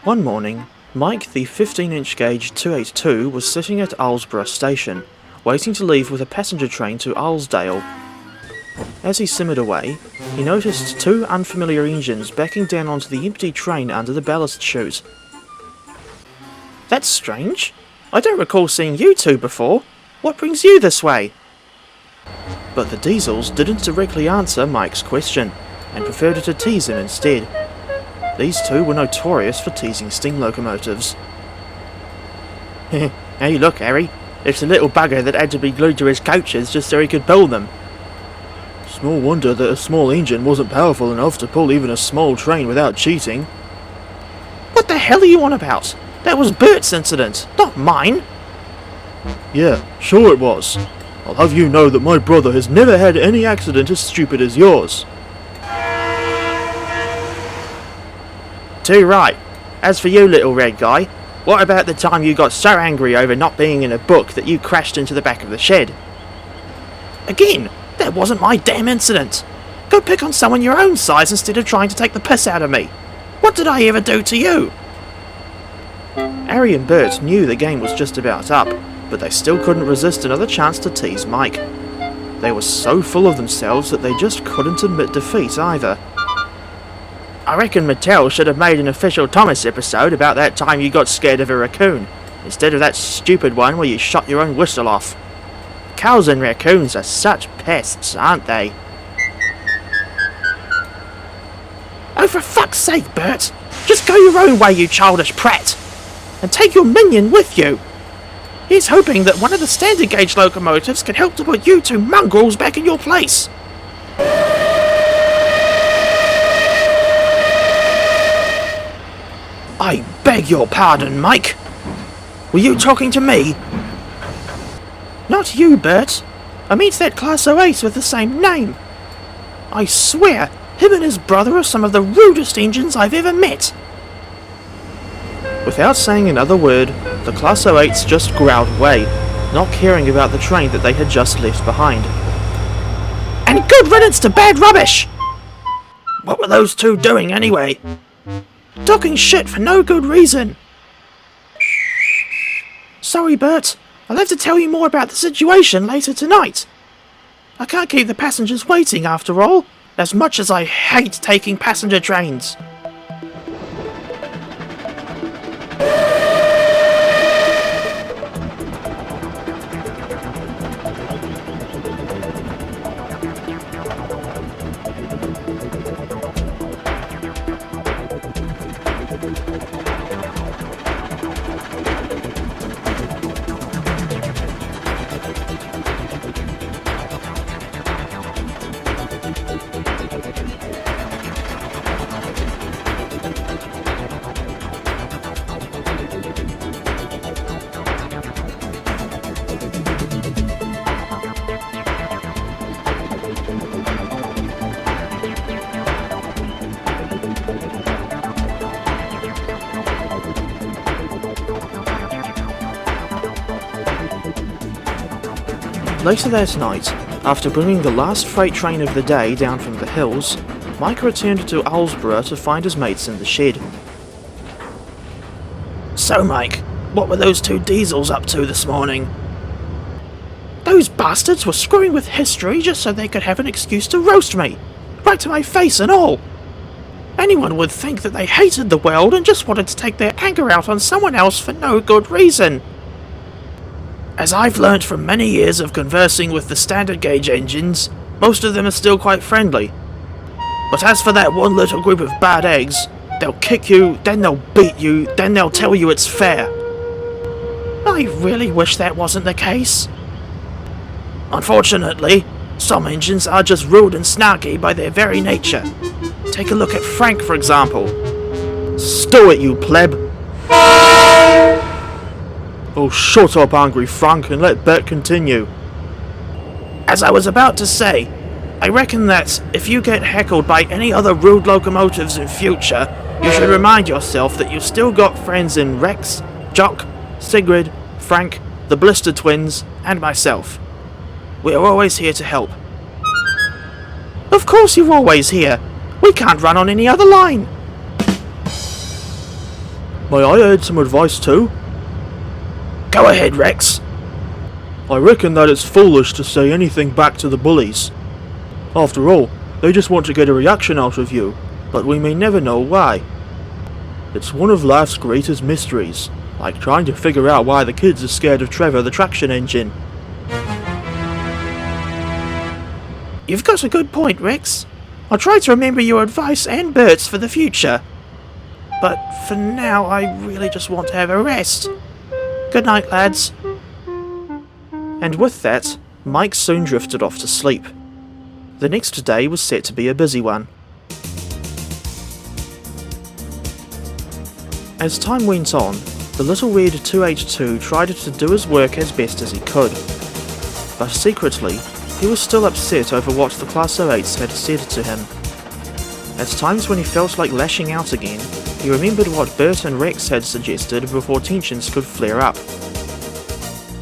One morning, Mike, the 15-inch gauge 282, was sitting at Alsborough Station, waiting to leave with a passenger train to Alsdale. As he simmered away, he noticed two unfamiliar engines backing down onto the empty train under the ballast chute. "That's strange. I don't recall seeing you two before. What brings you this way?" But the diesels didn't directly answer Mike's question, and preferred to tease him instead. These two were notorious for teasing steam locomotives. "Hey look, Harry, it's a little bugger that had to be glued to his coaches just so he could pull them." Small wonder that a small engine wasn't powerful enough to pull even a small train without cheating. "What the hell are you on about? That was Bert's incident, not mine." "Yeah, sure it was. I'll have you know that my brother has never had any accident as stupid as yours." "Too right. As for you, little red guy, what about the time you got so angry over not being in a book that you crashed into the back of the shed?" "Again, that wasn't my damn incident. Go pick on someone your own size instead of trying to take the piss out of me. What did I ever do to you?" Harry and Bert knew the game was just about up, but they still couldn't resist another chance to tease Mike. They were so full of themselves that they just couldn't admit defeat either. "I reckon Mattel should have made an official Thomas episode about that time you got scared of a raccoon, instead of that stupid one where you shot your own whistle off. Cows and raccoons are such pests, aren't they?" "Oh, for fuck's sake, Bert! Just go your own way, you childish prat! And take your minion with you! He's hoping that one of the standard gauge locomotives can help to put you two mongrels back in your place!" "I beg your pardon, Mike. Were you talking to me?" "Not you, Bert. I mean that Class 08 with the same name. I swear, him and his brother are some of the rudest engines I've ever met." Without saying another word, the Class 08s just growled away, not caring about the train that they had just left behind. "And good riddance to bad rubbish!" "What were those two doing anyway?" "Talking shit for no good reason." "Sorry, Bert. I'll have to tell you more about the situation later tonight. I can't keep the passengers waiting after all, as much as I hate taking passenger trains." Later that night, after bringing the last freight train of the day down from the hills, Mike returned to Alsborough to find his mates in the shed. "So, Mike, what were those two diesels up to this morning?" "Those bastards were screwing with history just so they could have an excuse to roast me, right to my face and all. Anyone would think that they hated the world and just wanted to take their anger out on someone else for no good reason. As I've learnt from many years of conversing with the standard gauge engines, most of them are still quite friendly. But as for that one little group of bad eggs, they'll kick you, then they'll beat you, then they'll tell you it's fair. I really wish that wasn't the case. Unfortunately, some engines are just rude and snarky by their very nature. Take a look at Frank, for example." "Stow it, you pleb!" "Oh, shut up, angry Frank, and let Bert continue." "As I was about to say, I reckon that if you get heckled by any other rude locomotives in future, you should remind yourself that you've still got friends in Rex, Jock, Sigrid, Frank, the Blister Twins, and myself. We are always here to help." "Of course you're always here. We can't run on any other line." May I add some advice too? Go ahead, Rex. I reckon that it's foolish to say anything back to the bullies. After all, they just want to get a reaction out of you, but we may never know why. It's one of life's greatest mysteries, like trying to figure out why the kids are scared of Trevor the traction engine. You've got a good point, Rex. I'll try to remember your advice and Bert's for the future. But for now, I really just want to have a rest. Good night, lads. And with that, Mike soon drifted off to sleep. The next day was set to be a busy one. As time went on, the little red 2H2 tried to do his work as best as he could. But secretly, he was still upset over what the Class 08s had said to him. At times when he felt like lashing out again, he remembered what Bert and Rex had suggested before tensions could flare up.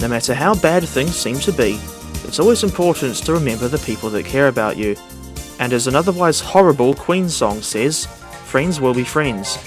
No matter how bad things seem to be, it's always important to remember the people that care about you. And as an otherwise horrible Queen song says, friends will be friends.